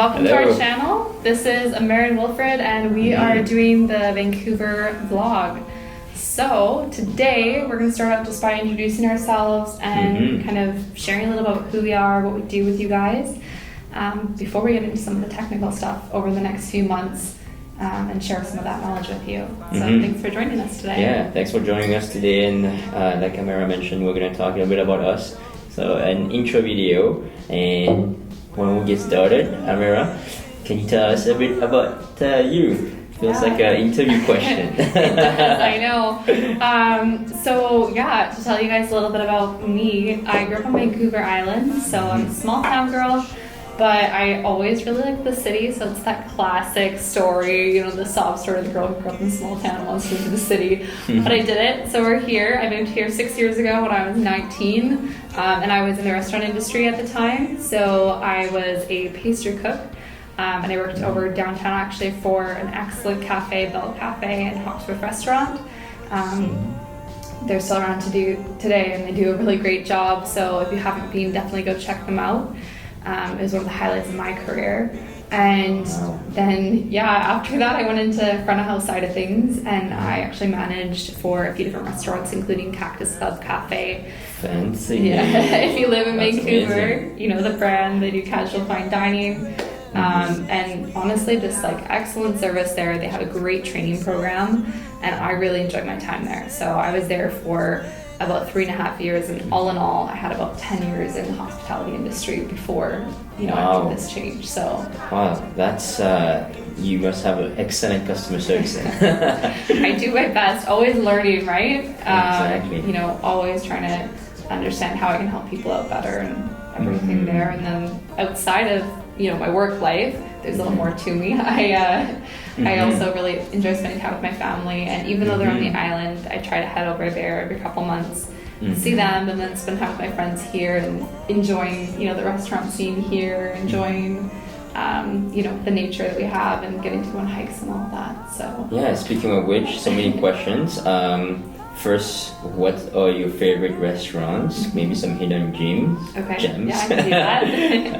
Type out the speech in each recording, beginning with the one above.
Welcome Hello. to our channel. This is Mary and Wilfred, and we are doing the Vancouver vlog. So today we're going to start out just by introducing ourselves and kind of sharing a little about who we are, what we do with you guys, before we get into some of the technical stuff over the next few months and share some of that knowledge with you. So thanks for joining us today. Yeah, thanks for joining us today. And like Amira mentioned, we're going to talk a bit about us. So an intro video, and when we get started, Amira, can you tell us a bit about you? Feels like an interview question. It does, I know. To tell you guys a little bit about me, I grew up on Vancouver Island, so I'm a small town girl, but I always really liked the city, so it's that classic story, you know, the sob story of the girl who grew up in a small town and wants to move to the city. But I did it, so we're here. I moved here 6 years ago when I was 19, and I was in the restaurant industry at the time, so I was a pastry cook. And I worked over downtown actually for an excellent cafe, Bell Cafe and Hawksworth Restaurant. They're still around today, and they do a really great job. So if you haven't been, definitely go check them out. It was one of the highlights of my career. And then, after that I went into front of house side of things, and I actually managed for a few different restaurants, including Cactus Club Cafe. Fancy. Yeah, if you live in Vancouver, amazing. You know the brand. They do casual fine dining. And honestly, just like excellent service there. They have a great training program, and I really enjoyed my time there. So I was there for about 3.5 years, and all in all, I had about 10 years in the hospitality industry before, I made this change. So wow, that's you must have an excellent customer service then. I do my best, always learning, right? Exactly. Always trying to understand how I can help people out better and everything there. And then outside of my work life, there's a little more to me. I also really enjoy spending time with my family, and even though they're on the island, I try to head over there every couple months, see them, and then spend time with my friends here and enjoying the restaurant scene here, enjoying the nature that we have, and getting to go on hikes and all that. So yeah, speaking of which, so many questions. First, what are your favorite restaurants? Maybe some hidden gems. Okay. Gems. Yeah, I can do that.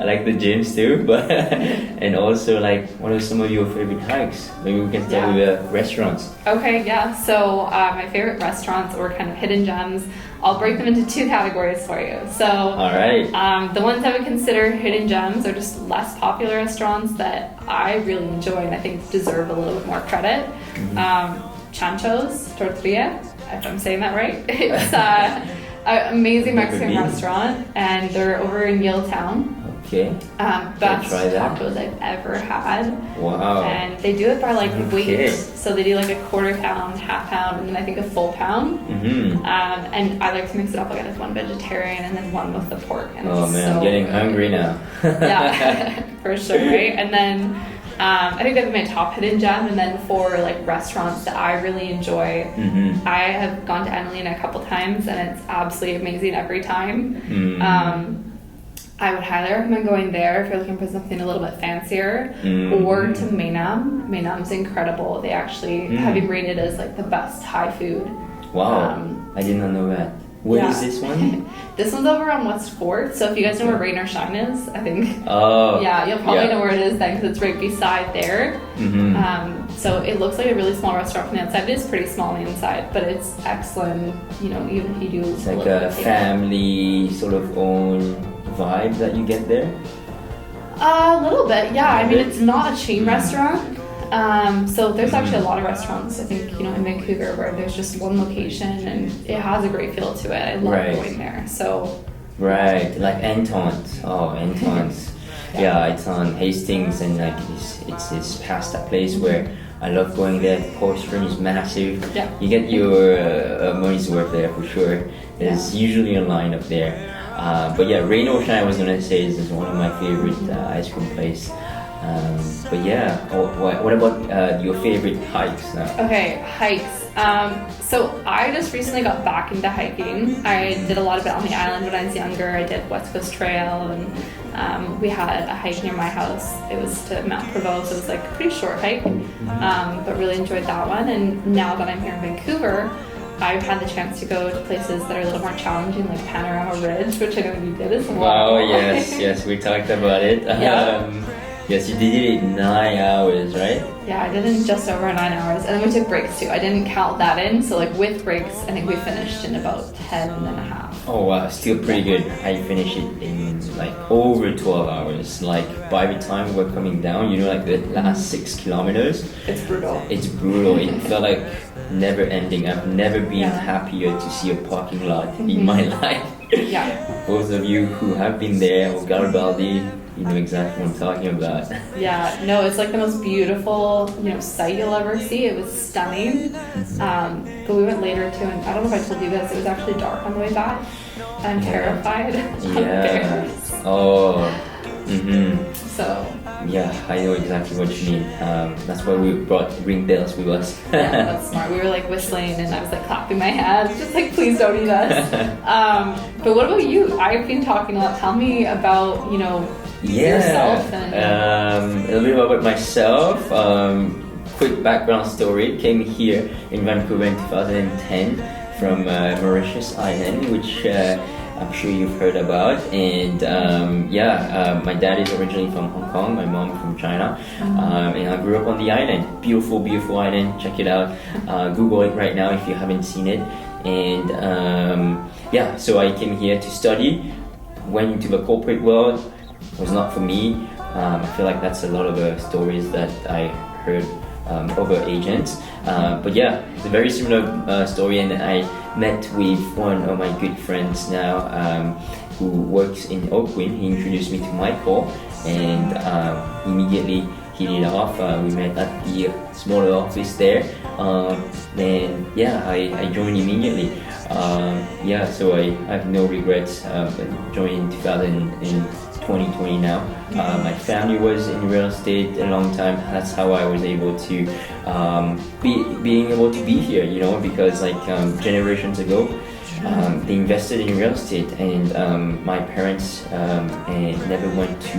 I like the gyms too, but and also what are some of your favorite hikes? Maybe we can start with restaurants. Okay, yeah. So my favorite restaurants, or kind of hidden gems, I'll break them into 2 categories for you. So all right. The ones I would consider hidden gems are just less popular restaurants that I really enjoy and I think deserve a little bit more credit. Chancho's Tortilla, if I'm saying that right. It's an amazing Mexican restaurant, and they're over in Yaletown. Okay. Best tacos I've ever had. Wow. And they do it by weight. So they do a 1/4 pound, 1/2 pound, and then I think a full pound. And I like to mix it up. I got one vegetarian and then one with the pork. And oh man, I'm getting hungry now. Yeah, for sure, right? And then I think that's my top hidden gem. And then for restaurants that I really enjoy, I have gone to Annalena a couple times, and it's absolutely amazing every time. I would highly recommend going there if you're looking for something a little bit fancier, or to Mainam. Mainam's incredible. They actually have been rated as the best Thai food. Wow, I did not know that. Where is this one? This one's over on West 4th, so if you guys know where Rain or Shine is, I think. Oh. Yeah, you'll probably know where it is then, because it's right beside there. So it looks like a really small restaurant from the outside. It is pretty small on the inside, but it's excellent, even if you do... It's like a family sort of owned vibe that you get there? A little bit, yeah. I mean, it's not a chain restaurant. So there's actually a lot of restaurants, I think, in Vancouver where there's just one location, and it has a great feel to it. I love going there. So right, like Anton's. Oh, Anton's. Yeah, it's on Hastings, and it's past that place where I love going there. The portion is massive. Yeah. You get your money's worth there for sure. There's usually a line up there. But yeah, Rain or Shine, I was gonna say, is one of my favorite ice cream places. But yeah, what about your favorite hikes now? Okay, hikes. So I just recently got back into hiking. I did a lot of it on the island when I was younger. I did West Coast Trail, and we had a hike near my house. It was to Mount Provost. It was a pretty short hike, but really enjoyed that one. And now that I'm here in Vancouver, I've had the chance to go to places that are a little more challenging, like Panorama Ridge, which I know you did as well. Wow, yes, we talked about it. Yes, you did it in 9 hours, right? Yeah, I did it in just over 9 hours. And then we took breaks too. I didn't count that in. So like with breaks, I think we finished in about 10 and a half. Oh wow, still pretty good. I finished it in like over 12 hours. Like by the time we're coming down, like the last 6 kilometers. It's brutal. It's brutal. It felt like never ending. I've never been happier to see a parking lot in my life. Yeah. Both of you who have been there or Garibaldi, you know exactly what I'm talking about. Yeah, no, it's like the most beautiful, sight you'll ever see. It was stunning. But we went later too, and I don't know if I told you this, it was actually dark on the way back. I'm terrified of bears. Oh. So. Yeah, I know exactly what you mean. That's why we brought ring bells with us. Yeah, that's smart. We were like whistling and I was like clapping my hands, just like, please don't eat us. But what about you? I've been talking a lot. Tell me about, yourself. And, a little bit about myself. Quick background story. Came here in Vancouver in 2010 from Mauritius Island, which I'm sure you've heard about. And my dad is originally from Hong Kong, my mom from China, and I grew up on the island. Beautiful, beautiful island. Check it out. Google it right now if you haven't seen it. And so I came here to study. Went into the corporate world. Was not for me. I feel like that's a lot of the stories that I heard over agents. But yeah, it's a very similar story, and I met with one of my good friends now who works in Oakwind. He introduced me to Michael, and immediately hit it off. We met at the smaller office there, and I joined immediately. So I have no regrets. Joined in 2020 now. My family was in real estate a long time. That's how I was able to being able to be here, because generations ago, they invested in real estate, and my parents never went to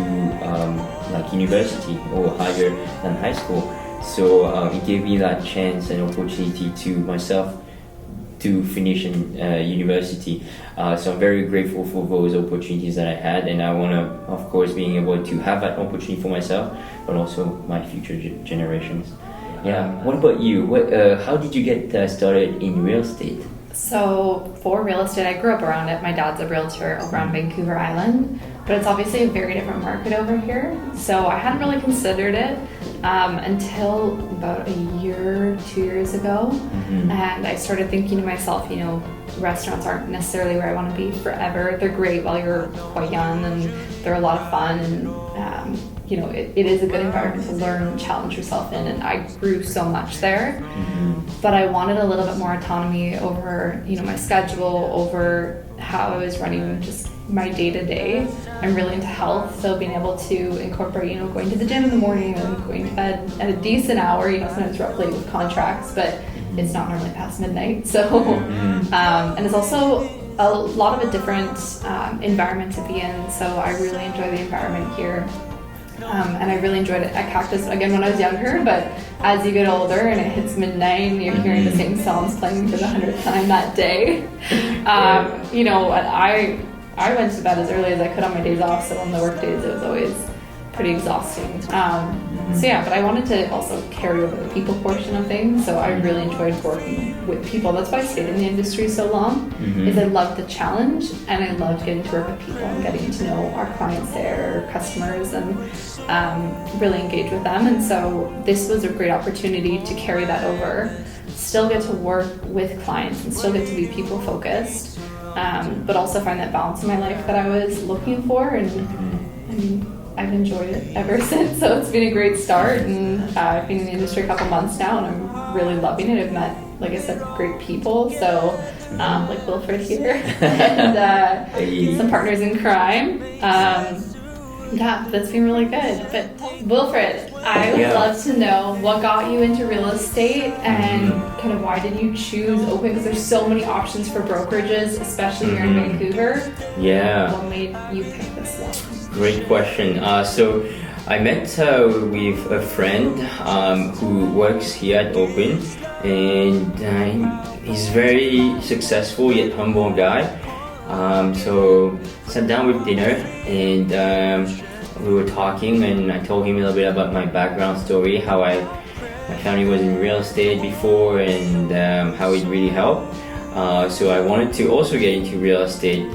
university or higher than high school. So it gave me that chance and opportunity to myself to finish in university. So I'm very grateful for those opportunities that I had, and I want to, of course, being able to have that opportunity for myself, but also my future generations. Yeah. What about you? How did you get started in real estate? So for real estate, I grew up around it. My dad's a realtor over on Vancouver Island, but it's obviously a very different market over here. So I hadn't really considered it until about a year, 2 years ago. And I started thinking to myself, restaurants aren't necessarily where I want to be forever. They're great while you're quite young, and they're a lot of fun, and it is a good environment to learn and challenge yourself in, and I grew so much there. But I wanted a little bit more autonomy over, my schedule, over how I was running just my day-to-day. I'm really into health, so being able to incorporate, going to the gym in the morning and going to bed at a decent hour, sometimes we're up late with contracts, but it's not normally past midnight. So, and it's also a lot of a different environment to be in, so I really enjoy the environment here. And I really enjoyed it at Cactus, again, when I was younger, but as you get older and it hits midnight and you're hearing the same songs playing for the 100th time that day, I went to bed as early as I could on my days off, so on the work days it was always pretty exhausting. But I wanted to also carry over the people portion of things, so I really enjoyed working with people. That's why I stayed in the industry so long, is I loved the challenge, and I loved getting to work with people and getting to know our clients there, our customers, and really engage with them. And so this was a great opportunity to carry that over, still get to work with clients and still get to be people focused, but also find that balance in my life that I was looking for, and I've enjoyed it ever since. So it's been a great start, and I've been in the industry a couple months now, and I'm really loving it. I've met, like I said, great people, so like Wilfred here, and some partners in crime. That's been really good. But Wilfred, I would love to know what got you into real estate, and kind of why did you choose Oakwind? Because there's so many options for brokerages, especially here in Vancouver. Yeah. What made you pick this one? Great question. So I met with a friend who works here at Oakwind, and he's very successful yet humble guy. So sat down with dinner, and we were talking, and I told him a little bit about my background story, how my family was in real estate before, and how it really helped. So I wanted to also get into real estate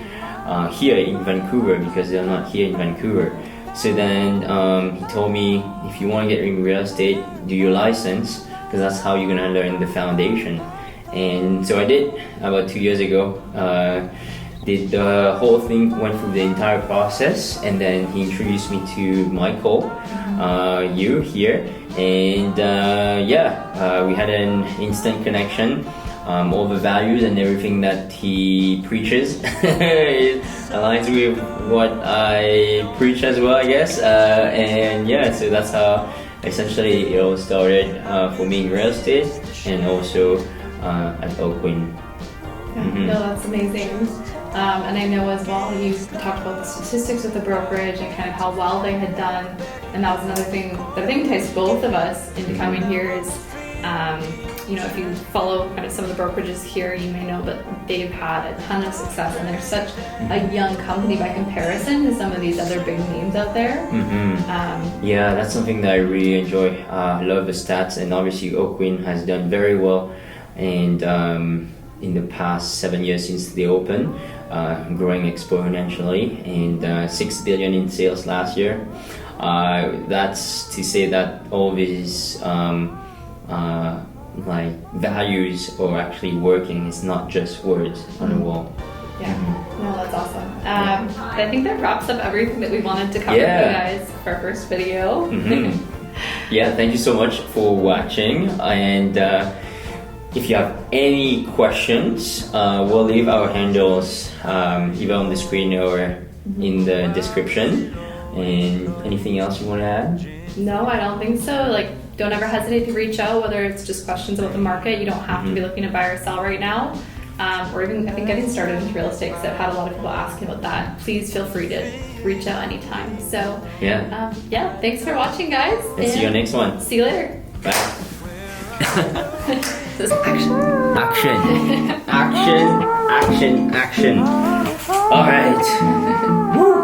here in Vancouver, because they're not here in Vancouver. So then he told me, if you want to get in real estate, do your license, because that's how you're gonna learn the foundation. And so I did about 2 years ago. Did the whole thing, went through the entire process, and then he introduced me to Michael, you here, and we had an instant connection. All the values and everything that he preaches it aligns with what I preach as well, I guess. So that's how essentially it all started for me in real estate, and also at Oakwyn. No, that's amazing. And I know as well, you talked about the statistics with the brokerage and kind of how well they had done. And that was another thing that I think enticed both of us into coming here is, if you follow kind of some of the brokerages here, you may know that they've had a ton of success, and they're such a young company by comparison to some of these other big names out there. Yeah, that's something that I really enjoy. I love the stats, and obviously Oakwyn has done very well. And in the past 7 years since they opened, growing exponentially, and 6 billion in sales last year. That's to say that all these values are actually working. It's not just words on the wall. Yeah, no, that's awesome. I think that wraps up everything that we wanted to cover with you guys for our first video. Yeah, thank you so much for watching, and if you have any questions, we'll leave our handles either on the screen or in the description. And anything else you want to add? No, I don't think so. Don't ever hesitate to reach out, whether it's just questions about the market. You don't have to be looking to buy or sell right now, or even, I think, getting started with real estate, because I've had a lot of people asking about that. Please feel free to reach out anytime. So thanks for watching, guys. And see you next one. See you later. Bye. Action. Action. All right. Woo.